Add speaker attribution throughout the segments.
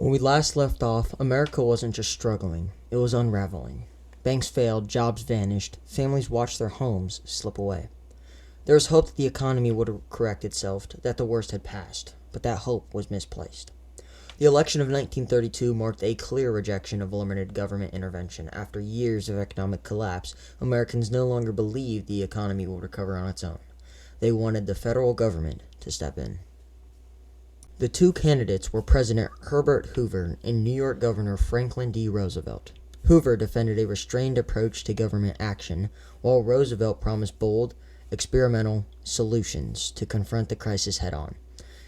Speaker 1: When we last left off, America wasn't just struggling, it was unraveling. Banks failed, jobs vanished, families watched their homes slip away. There was hope that the economy would correct itself, that the worst had passed, but that hope was misplaced. The election of 1932 marked a clear rejection of limited government intervention. After years of economic collapse, Americans no longer believed the economy would recover on its own. They wanted the federal government to step in. The two candidates were President Herbert Hoover and New York Governor Franklin D. Roosevelt. Hoover defended a restrained approach to government action, while Roosevelt promised bold, experimental solutions to confront the crisis head-on.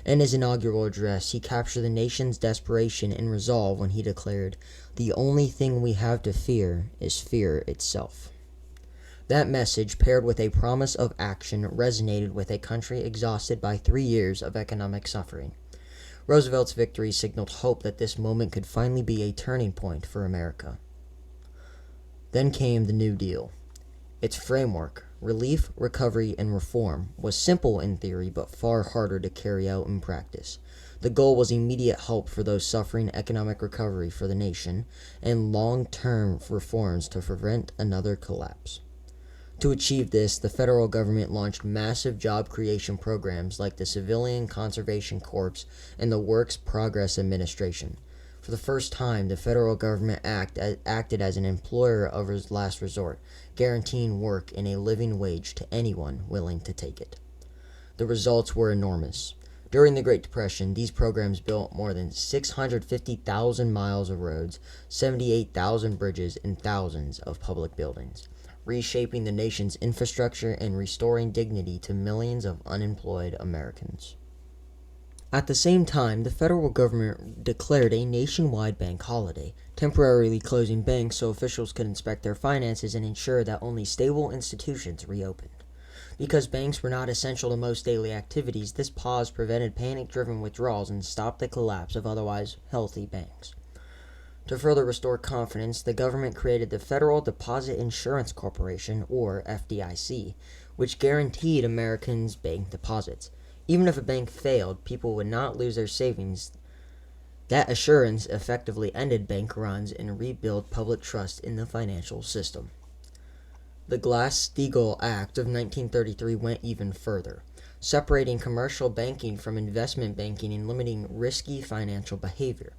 Speaker 1: In his inaugural address, he captured the nation's desperation and resolve when he declared, "The only thing we have to fear is fear itself." That message, paired with a promise of action, resonated with a country exhausted by 3 years of economic suffering. Roosevelt's victory signaled hope that this moment could finally be a turning point for America. Then came the New Deal. Its framework, relief, recovery, and reform, was simple in theory but far harder to carry out in practice. The goal was immediate help for those suffering, economic recovery for the nation, and long-term reforms to prevent another collapse. To achieve this, the federal government launched massive job creation programs like the Civilian Conservation Corps and the Works Progress Administration. For the first time, the federal government acted as an employer of last resort, guaranteeing work and a living wage to anyone willing to take it. The results were enormous. During the Great Depression, these programs built more than 650,000 miles of roads, 78,000 bridges, and thousands of public buildings, reshaping the nation's infrastructure and restoring dignity to millions of unemployed Americans. At the same time, the federal government declared a nationwide bank holiday, temporarily closing banks so officials could inspect their finances and ensure that only stable institutions reopened. Because banks were not essential to most daily activities, this pause prevented panic-driven withdrawals and stopped the collapse of otherwise healthy banks. To further restore confidence, the government created the Federal Deposit Insurance Corporation, or FDIC, which guaranteed Americans' bank deposits. Even if a bank failed, people would not lose their savings. That assurance effectively ended bank runs and rebuilt public trust in the financial system. The Glass-Steagall Act of 1933 went even further, separating commercial banking from investment banking and limiting risky financial behavior.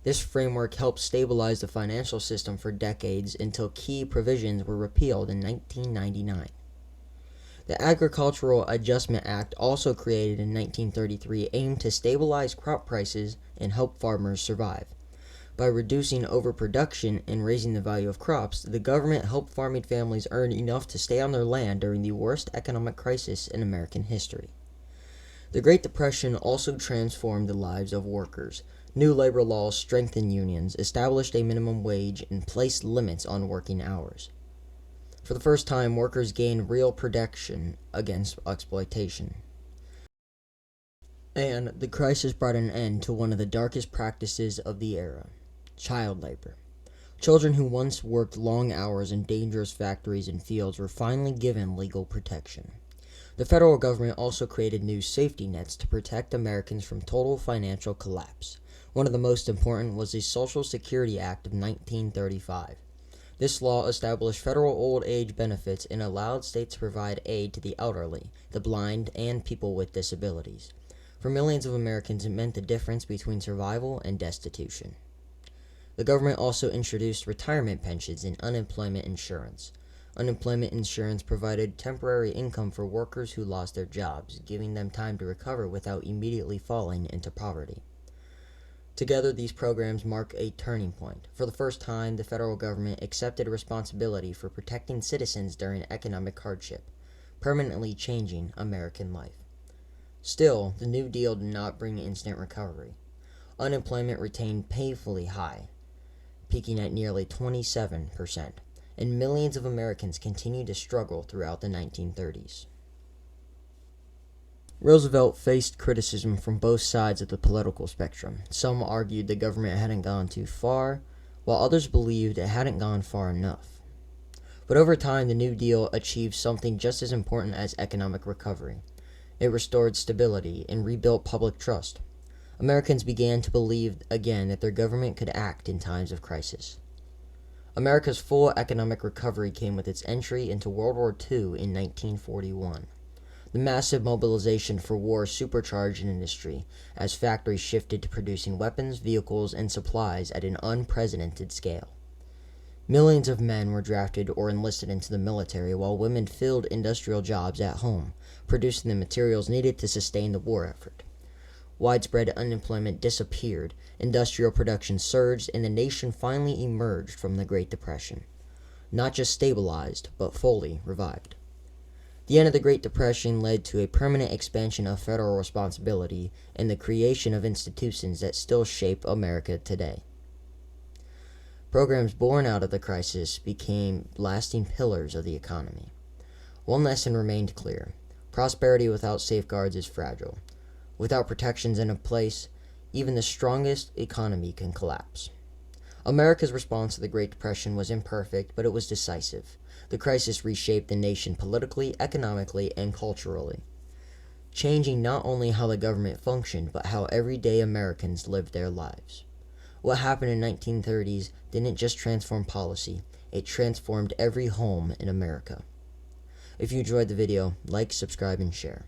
Speaker 1: This framework helped stabilize the financial system for decades until key provisions were repealed in 1999. The Agricultural Adjustment Act, also created in 1933, aimed to stabilize crop prices and help farmers survive. By reducing overproduction and raising the value of crops, the government helped farming families earn enough to stay on their land during the worst economic crisis in American history. The Great Depression also transformed the lives of workers. New labor laws strengthened unions, established a minimum wage, and placed limits on working hours. For the first time, workers gained real protection against exploitation. And the crisis brought an end to one of the darkest practices of the era: child labor. Children who once worked long hours in dangerous factories and fields were finally given legal protection. The federal government also created new safety nets to protect Americans from total financial collapse. One of the most important was the Social Security Act of 1935. This law established federal old age benefits and allowed states to provide aid to the elderly, the blind, and people with disabilities. For millions of Americans, it meant the difference between survival and destitution. The government also introduced retirement pensions and unemployment insurance. Unemployment insurance provided temporary income for workers who lost their jobs, giving them time to recover without immediately falling into poverty. Together, these programs mark a turning point. For the first time, the federal government accepted responsibility for protecting citizens during economic hardship, permanently changing American life. Still, the New Deal did not bring instant recovery. Unemployment remained painfully high, peaking at nearly 27%, and millions of Americans continued to struggle throughout the 1930s. Roosevelt faced criticism from both sides of the political spectrum. Some argued the government hadn't gone too far, while others believed it hadn't gone far enough. But over time, the New Deal achieved something just as important as economic recovery. It restored stability and rebuilt public trust. Americans began to believe again that their government could act in times of crisis. America's full economic recovery came with its entry into World War II in 1941. The massive mobilization for war supercharged an industry as factories shifted to producing weapons, vehicles, and supplies at an unprecedented scale. Millions of men were drafted or enlisted into the military while women filled industrial jobs at home, producing the materials needed to sustain the war effort. Widespread unemployment disappeared, industrial production surged, and the nation finally emerged from the Great Depression. Not just stabilized, but fully revived. The end of the Great Depression led to a permanent expansion of federal responsibility and the creation of institutions that still shape America today. Programs born out of the crisis became lasting pillars of the economy. One lesson remained clear: prosperity without safeguards is fragile. Without protections in place, even the strongest economy can collapse. America's response to the Great Depression was imperfect, but it was decisive. The crisis reshaped the nation politically, economically, and culturally, changing not only how the government functioned, but how everyday Americans lived their lives. What happened in the 1930s didn't just transform policy, it transformed every home in America. If you enjoyed the video, like, subscribe, and share.